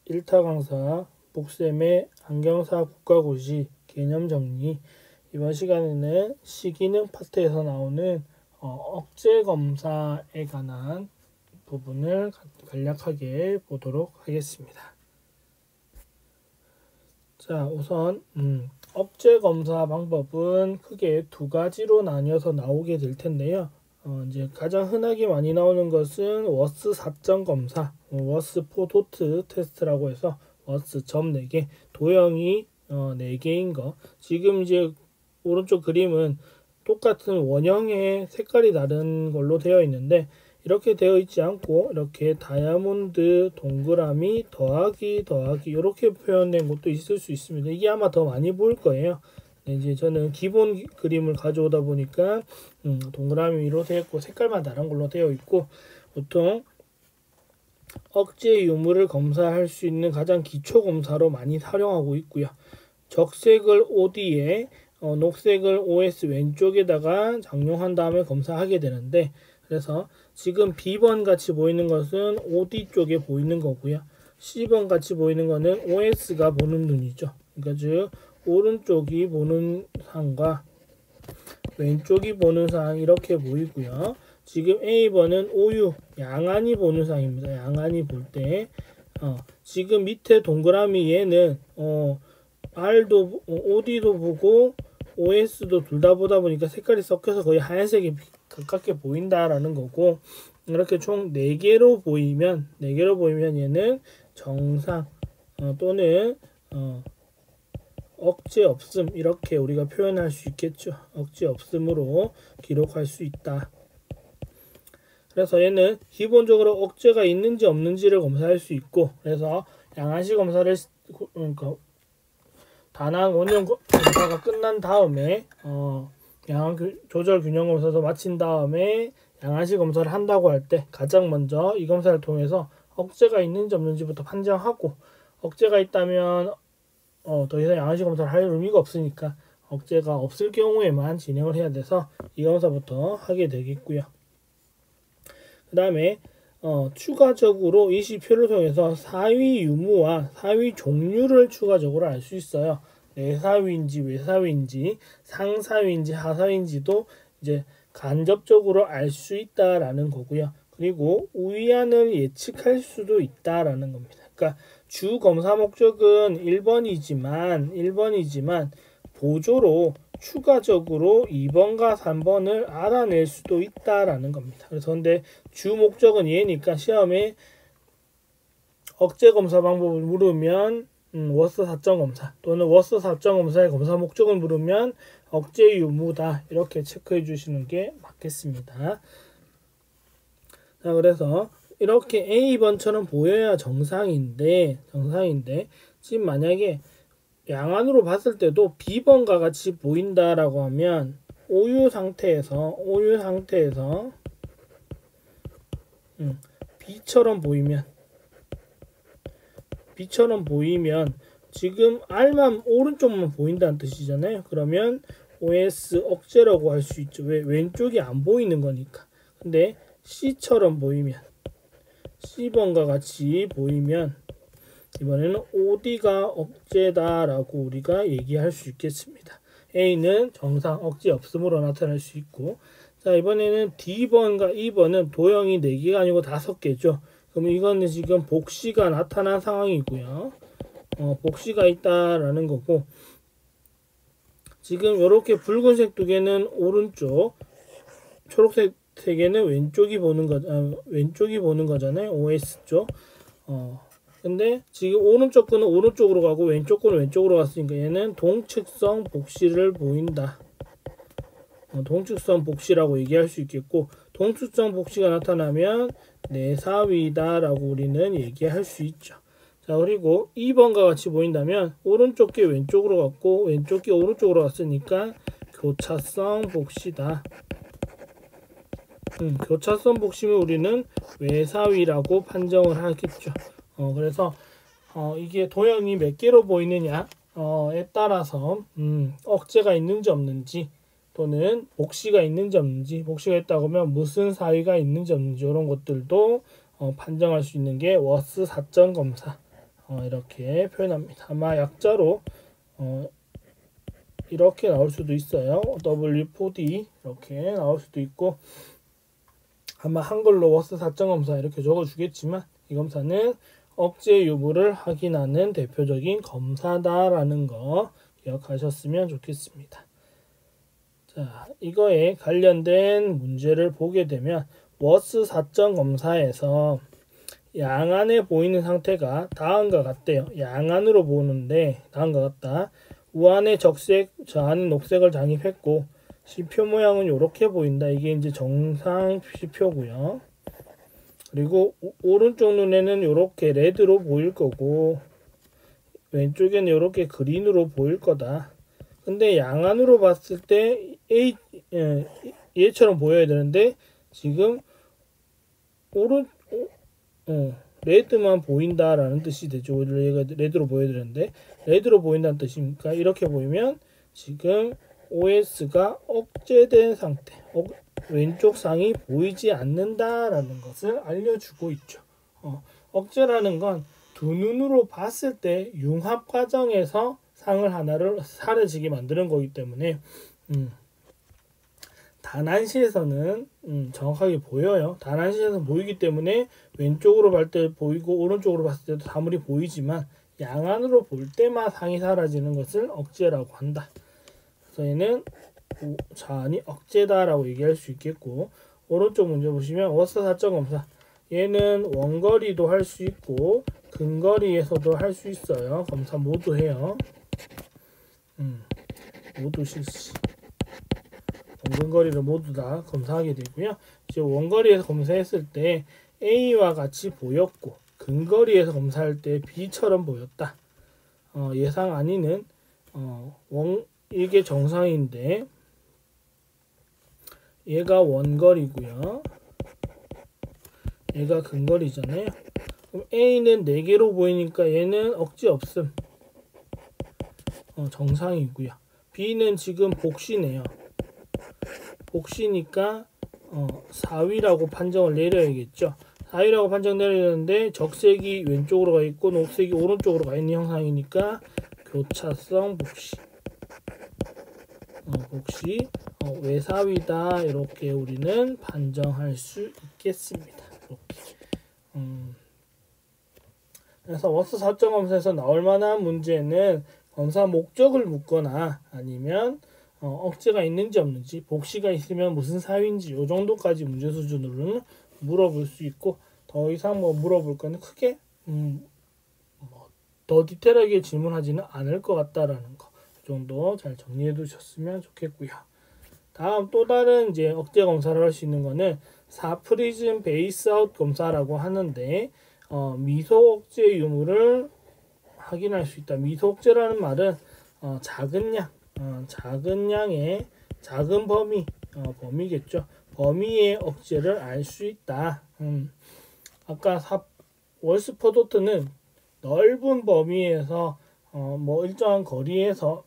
1타 강사 복쌤의 안경사 국가고시 개념 정리. 이번 시간에는 시기능 파트에서 나오는 억제 검사에 관한 부분을 간략하게 보도록 하겠습니다. 자, 우선 억제 검사 방법은 크게 두 가지로 나뉘어서 나오게 될 텐데요. 이제 가장 흔하게 많이 나오는 것은 워스 4점 검사, 워스 4 도트 테스트라고 해서 워스 점 4개, 도형이 4개인 거. 지금 이제 오른쪽 그림은 똑같은 원형의 색깔이 다른 걸로 되어 있는데, 이렇게 되어 있지 않고 이렇게 다이아몬드, 동그라미, 더하기 이렇게 표현된 것도 있을 수 있습니다. 이게 아마 더 많이 보일 거예요. 이제 저는 기본 그림을 가져오다 보니까 동그라미로 되어 있고 색깔만 다른 걸로 되어 있고, 보통 억제 유무를 검사할 수 있는 가장 기초 검사로 많이 활용하고 있고요. 적색을 OD에 녹색을 OS 왼쪽에다가 장용한 다음에 검사하게 되는데, 그래서 지금 B번 같이 보이는 것은 OD 쪽에 보이는 거고요. C번 같이 보이는 거는 OS가 보는 눈이죠. 그러니까 즉 오른쪽이 보는 상과 왼쪽이 보는 상 이렇게 보이고요. 지금 A번은 OU 양안이 보는 상입니다. 양안이 볼 때 지금 밑에 동그라미 얘는 R도 OD도 보고 OS도 둘 다 보다 보니까 색깔이 섞여서 거의 하얀색이 가깝게 보인다라는 거고, 이렇게 총 4개로 보이면 얘는 정상 또는 억제 없음 이렇게 우리가 표현할 수 있겠죠. 억제 없음으로 기록할 수 있다. 그래서 얘는 기본적으로 억제가 있는지 없는지를 검사할 수 있고, 그래서 양안시 검사를 단항 원형 검사가 끝난 다음에 양안 조절 균형 검사도 마친 다음에 양안시 검사를 한다고 할 때 가장 먼저 이 검사를 통해서 억제가 있는지 없는지부터 판정하고, 억제가 있다면 더 이상 양안시 검사를 할 의미가 없으니까 억제가 없을 경우에만 진행을 해야 돼서 이 검사부터 하게 되겠고요. 그 다음에 추가적으로 이 시표를 통해서 사위 유무와 사위 종류를 추가적으로 알 수 있어요. 내사위인지 외사위인지 상사위인지 하사위인지도 이제 간접적으로 알 수 있다라는 거고요. 그리고 우위안을 예측할 수도 있다라는 겁니다. 그러니까 주 검사 목적은 1번이지만 보조로 추가적으로 2번과 3번을 알아낼 수도 있다라는 겁니다. 그래서 근데 주 목적은 얘니까 시험에 억제 검사 방법을 물으면 워스 4점 검사 또는 워스 4점 검사의 검사 목적을 물으면 억제 유무다 이렇게 체크해 주시는 게 맞겠습니다. 자, 그래서 이렇게 A번처럼 보여야 정상인데 지금 만약에 양안으로 봤을 때도 B번과 같이 보인다라고 하면 OU 상태에서 B처럼 보이면 지금 R만 오른쪽만 보인다는 뜻이잖아요. 그러면 OS 억제라고 할 수 있죠. 왜? 왼쪽이 안 보이는 거니까. 근데 C처럼 보이면, C번과 같이 보이면 이번에는 OD가 억제다라고 우리가 얘기할 수 있겠습니다. A는 정상 억제 없음으로 나타날 수 있고, 자, 이번에는 D번과 E번은 도형이 4개가 아니고 5개죠. 그럼 이거는 지금 복시가 나타난 상황이고요. 복시가 있다라는 거고, 지금 이렇게 붉은색 2개는 오른쪽, 초록색 3개는 왼쪽이 보는 거잖아요. OS 쪽. 근데 지금 오른쪽 거는 오른쪽으로 가고 왼쪽 거는 왼쪽으로 갔으니까 얘는 동측성 복시를 보인다. 동측성 복시라고 얘기할 수 있겠고, 동측성 복시가 나타나면 내사위다라고 우리는 얘기할 수 있죠. 자, 그리고 2번과 같이 보인다면 오른쪽 게 왼쪽으로 갔고 왼쪽 게 오른쪽으로 갔으니까 교차성 복시다. 교차성 복시면 우리는 외사위라고 판정을 하겠죠. 그래서 이게 도형이 몇 개로 보이느냐에 따라서 억제가 있는지 없는지 또는 복시가 있는지 없는지, 복시가 있다고 하면 무슨 사위가 있는지 없는지 이런 것들도 판정할 수 있는 게 워스 4점 검사, 이렇게 표현합니다. 아마 약자로 이렇게 나올 수도 있어요. W4D 이렇게 나올 수도 있고, 아마 한글로 워스 4점 검사 이렇게 적어주겠지만, 이 검사는 억제 유무를 확인하는 대표적인 검사다라는 거 기억하셨으면 좋겠습니다. 자, 이거에 관련된 문제를 보게 되면 워스 4점 검사에서 양안에 보이는 상태가 다음과 같대요. 양안으로 보는데 다음과 같다. 우안에 적색, 저안에 녹색을 장입했고 시표 모양은 이렇게 보인다. 이게 이제 정상 시표고요. 그리고 오른쪽 눈에는 이렇게 레드로 보일 거고 왼쪽에는 이렇게 그린으로 보일 거다. 근데 양안으로 봤을 때 얘처럼 보여야 되는데 지금 레드만 보인다라는 뜻이 되죠. 얘가 레드로 보여야 되는데 레드로 보인다는 뜻이니까 이렇게 보이면 지금 OS가 억제된 상태, 왼쪽 상이 보이지 않는다라는 것을 알려주고 있죠. 억제라는 건 두 눈으로 봤을 때 융합 과정에서 상을 하나를 사라지게 만드는 거기 때문에 단한시에서는 정확하게 보여요. 단한시에서는 보이기 때문에 왼쪽으로 볼 때 보이고 오른쪽으로 봤을 때도 사물이 보이지만 양안으로 볼 때만 상이 사라지는 것을 억제라고 한다. 그래서 얘는 자안이 억제다라고 얘기할 수 있겠고, 오른쪽 문제 보시면 워스 4점 검사, 얘는 원거리도 할 수 있고 근거리에서도 할 수 있어요. 검사 모두 해요. 모두 실시. 원근거리를 모두 다 검사하게 되고요. 이제 원거리에서 검사했을 때 A와 같이 보였고 근거리에서 검사할 때 B처럼 보였다. 예상 아니는 이게 정상인데 얘가 원거리고요. 얘가 근거리잖아요. 그럼 A는 4개로 보이니까 얘는 억지 없음. 정상이고요. B는 지금 복시네요. 복시니까 4위라고 판정을 내려야겠죠. 4위라고 판정 내리는데 적색이 왼쪽으로 가 있고 녹색이 오른쪽으로 가 있는 형상이니까 교차성 복시. 복시 외사위다 이렇게 우리는 판정할 수 있겠습니다. 이렇게. 그래서 워스 4점 검사에서 나올 만한 문제는 검사 목적을 묻거나 아니면 억제가 있는지 없는지, 복시가 있으면 무슨 사유인지 이 정도까지 문제 수준으로는 물어볼 수 있고, 더 이상 물어볼 거는 크게 더 디테일하게 질문하지는 않을 것 같다라는 거, 이 정도 잘 정리해 두셨으면 좋겠고요. 다음 또 다른 이제 억제 검사를 할 수 있는 거는 4프리즘 베이스 아웃 검사라고 하는데, 미소 억제 유무를 확인할 수 있다. 미소 억제라는 말은 작은 양, 작은 양의 작은 범위겠죠. 범위의 억제를 알 수 있다. 아까 월스포도트는 넓은 범위에서 일정한 거리에서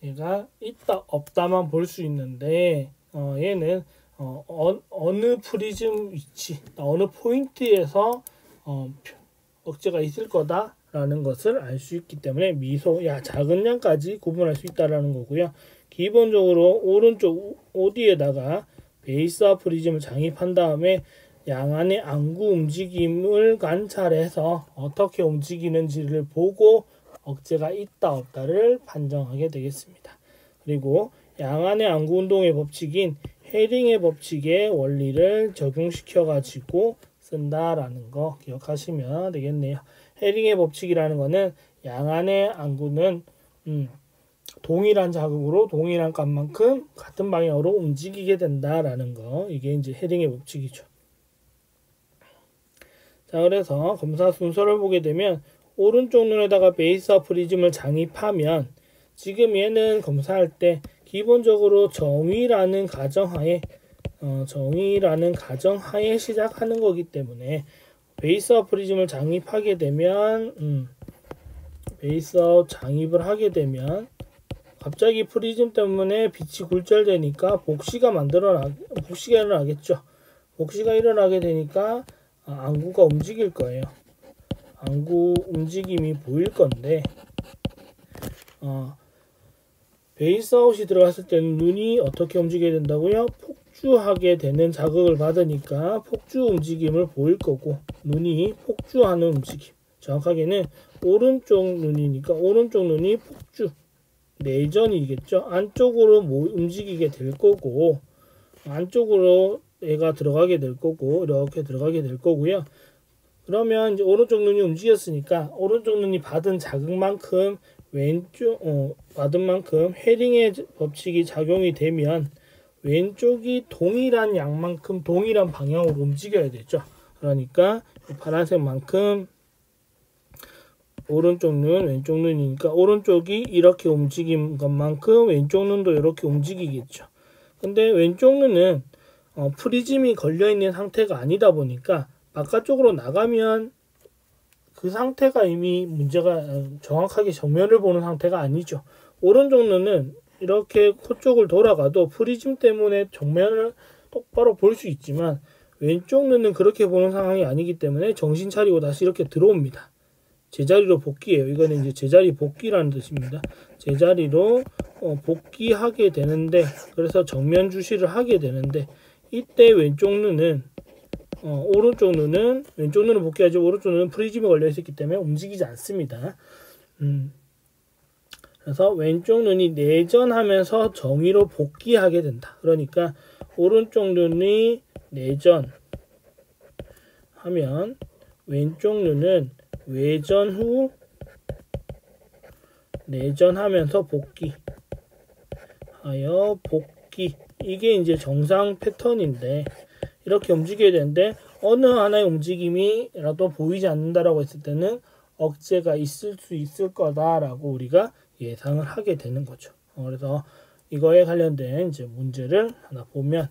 얘가 있다 없다만 볼 수 있는데, 얘는 어느 프리즘 위치, 어느 포인트에서 억제가 있을 거다라는 것을 알 수 있기 때문에 작은 양까지 구분할 수 있다라는 거고요. 기본적으로 오른쪽 OD에다가 베이스와 프리즘을 장입한 다음에 양안의 안구 움직임을 관찰해서 어떻게 움직이는지를 보고 억제가 있다 없다를 판정하게 되겠습니다. 그리고 양안의 안구 운동의 법칙인 헤링의 법칙의 원리를 적용시켜 가지고 쓴다라는 거 기억하시면 되겠네요. 헤링의 법칙이라는 거는 양안의 안구는 동일한 자극으로 동일한 값만큼 같은 방향으로 움직이게 된다라는 거, 이게 이제 헤링의 법칙이죠. 자, 그래서 검사 순서를 보게 되면 오른쪽 눈에다가 베이스와 프리즘을 장입하면 지금 얘는 검사할 때 기본적으로 정의라는 가정하에 시작하는 거기 때문에 베이스와 프리즘을 장입하게 되면 베이스와 장입을 하게 되면 갑자기 프리즘 때문에 빛이 굴절되니까 복시가 일어나겠죠. 복시가 일어나게 되니까 안구가 움직일 거예요. 안구 움직임이 보일 건데 베이스아웃이 들어갔을 때는 눈이 어떻게 움직여야 된다고요? 폭주하게 되는 자극을 받으니까 폭주 움직임을 보일 거고, 눈이 폭주하는 움직임, 정확하게는 오른쪽 눈이니까 오른쪽 눈이 폭주, 내전이겠죠. 안쪽으로 움직이게 될 거고, 안쪽으로 얘가 들어가게 될 거고, 이렇게 들어가게 될 거고요. 그러면 이제 오른쪽 눈이 움직였으니까 오른쪽 눈이 받은 자극만큼 받은 만큼 헤링의 법칙이 작용이 되면 왼쪽이 동일한 양만큼 동일한 방향으로 움직여야 되죠. 그러니까 파란색만큼 오른쪽 눈, 왼쪽 눈이니까 오른쪽이 이렇게 움직인 것만큼 왼쪽 눈도 이렇게 움직이겠죠. 근데 왼쪽 눈은 프리즘이 걸려있는 상태가 아니다 보니까 바깥쪽으로 나가면 그 상태가 이미 문제가 정확하게 정면을 보는 상태가 아니죠. 오른쪽 눈은 이렇게 코 쪽을 돌아가도 프리즘 때문에 정면을 똑바로 볼 수 있지만 왼쪽 눈은 그렇게 보는 상황이 아니기 때문에 정신 차리고 다시 이렇게 들어옵니다. 제자리로 복귀해요. 이거는 이제 제자리 복귀라는 뜻입니다. 제자리로 복귀하게 되는데, 그래서 정면 주시를 하게 되는데, 이때 왼쪽 눈은 왼쪽 눈은 복귀하죠. 오른쪽 눈은 프리즘에 걸려 있었기 때문에 움직이지 않습니다. 그래서 왼쪽 눈이 내전하면서 정의로 복귀하게 된다. 그러니까 오른쪽 눈이 내전하면 왼쪽 눈은 외전 후 내전하면서 복귀. 이게 이제 정상 패턴인데, 이렇게 움직여야 되는데 어느 하나의 움직임이라도 보이지 않는다라고 했을 때는 억제가 있을 수 있을 거다라고 우리가 예상을 하게 되는 거죠. 그래서 이거에 관련된 이제 문제를 하나 보면,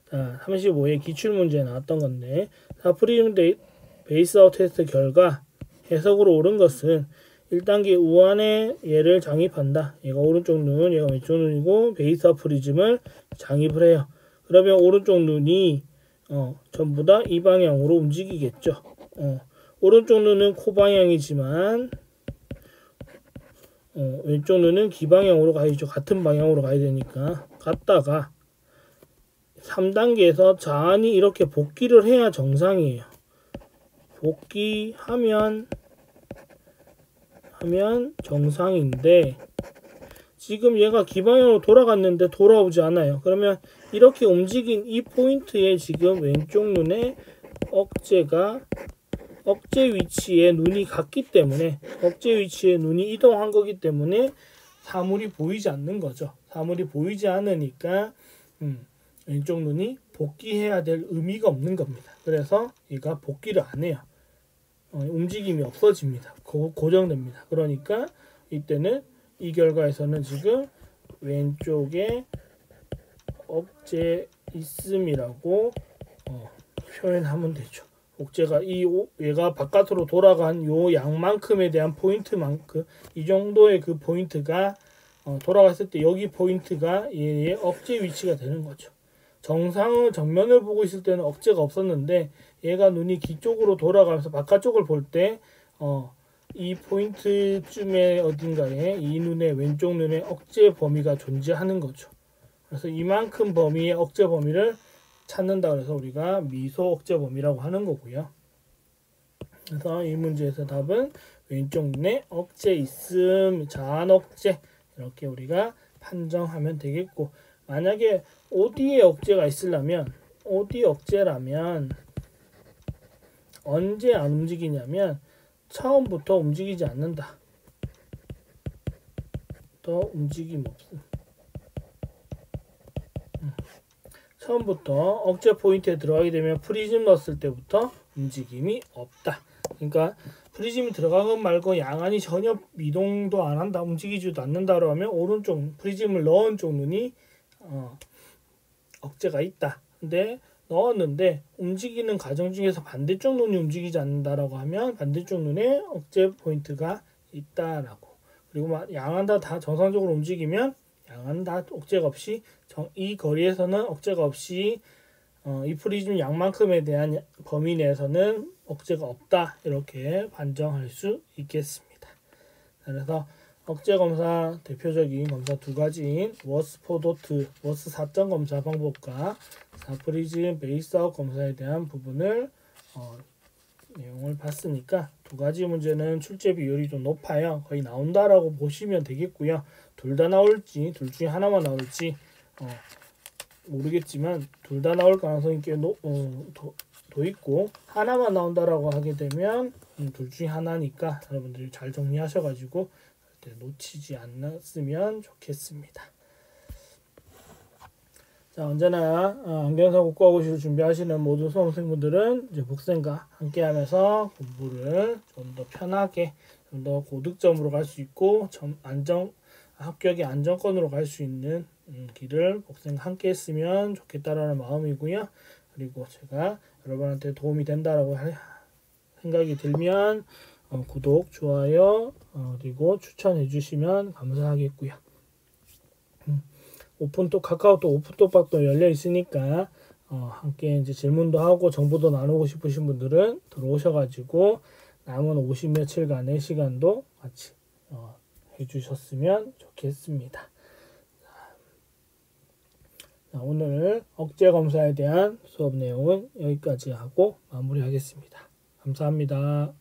자, 35의 기출문제에 나왔던 건데, 프리즘 베이스아웃 테스트 결과 해석으로 옳은 것은 1단계 우한에 얘를 장입한다. 얘가 오른쪽 눈, 얘가 왼쪽 눈이고 베이스아웃 프리즘을 장입을 해요. 그러면 오른쪽 눈이 전부 다 이 방향으로 움직이겠죠. 오른쪽 눈은 코 방향이지만 왼쪽 눈은 귀 방향으로 가야죠. 같은 방향으로 가야 되니까. 갔다가 3단계에서 자안이 이렇게 복귀를 해야 정상이에요. 복귀하면 정상인데, 지금 얘가 귀 방향으로 돌아갔는데 돌아오지 않아요. 그러면 이렇게 움직인 이 포인트에 지금 왼쪽 눈에 억제 위치에 눈이 갔기 때문에, 억제 위치에 눈이 이동한 거기 때문에 사물이 보이지 않는 거죠. 사물이 보이지 않으니까 왼쪽 눈이 복귀해야 될 의미가 없는 겁니다. 그래서 얘가 복귀를 안 해요. 움직임이 없어집니다. 고정됩니다. 그러니까 이때는 이 결과에서는 지금 왼쪽에 억제 있음이라고 표현하면 되죠. 억제가 얘가 바깥으로 돌아간 요 양만큼에 대한 포인트만큼, 이 정도의 그 포인트가 돌아갔을 때 여기 포인트가 얘의 억제 위치가 되는 거죠. 정면을 보고 있을 때는 억제가 없었는데 얘가 눈이 귀 쪽으로 돌아가면서 바깥쪽을 볼 때 이 포인트쯤에 어딘가에 이 눈의 왼쪽 눈의 억제 범위가 존재하는 거죠. 그래서 이만큼 범위의 억제 범위를 찾는다 그래서 우리가 미소 억제 범위라고 하는 거고요. 그래서 이 문제에서 답은 왼쪽 눈에 억제 있음, 자안 억제, 이렇게 우리가 판정하면 되겠고, 만약에 어디에 억제가 있으려면, 어디 억제라면 언제 안 움직이냐면 처음부터 움직이지 않는다. 더 움직임 없음. 처음부터 억제 포인트에 들어가게 되면 프리즘 넣었을 때부터 움직임이 없다. 그러니까 프리즘이 들어간 것 말고 양안이 전혀 이동도 안 한다, 움직이지도 않는다고 하면 오른쪽 프리즘을 넣은 쪽 눈이 억제가 있다. 근데 넣었는데 움직이는 과정 중에서 반대쪽 눈이 움직이지 않는다라고 하면 반대쪽 눈에 억제 포인트가 있다라고. 그리고 양안 다 정상적으로 움직이면 양안 다 억제가 없이 이 거리에서는 억제가 없이 이 프리즘 양만큼에 대한 범위 내에서는 억제가 없다 이렇게 판정할 수 있겠습니다. 그래서 억제 검사 대표적인 검사 두 가지인 워스포도트, 워스 4점 검사 방법과 4프리즘 베이스아웃 검사에 대한 부분을 내용을 봤으니까 두 가지 문제는 출제 비율이 좀 높아요. 거의 나온다라고 보시면 되겠고요. 둘 다 나올지 둘 중에 하나만 나올지 모르겠지만 둘 다 나올 가능성이 꽤 더 있고 하나만 나온다라고 하게 되면 둘 중에 하나니까 여러분들이 잘 정리하셔가지고 놓치지 않았으면 좋겠습니다. 자, 언제나 안경사 국가고시를 준비하시는 모든 수험생분들은 이제 복생과 함께하면서 공부를 좀 더 편하게, 좀 더 고득점으로 갈 수 있고 합격의 안정권으로 갈 수 있는 길을 복생과 함께했으면 좋겠다라는 마음이고요. 그리고 제가 여러분한테 도움이 된다라고 생각이 들면 구독, 좋아요, 그리고 추천해 주시면 감사하겠고요. 카카오톡 오픈톡방도 열려 있으니까 함께 이제 질문도 하고 정보도 나누고 싶으신 분들은 들어오셔가지고 남은 50 며칠간의 시간도 같이 해주셨으면 좋겠습니다. 자, 오늘 억제 검사에 대한 수업 내용은 여기까지 하고 마무리하겠습니다. 감사합니다.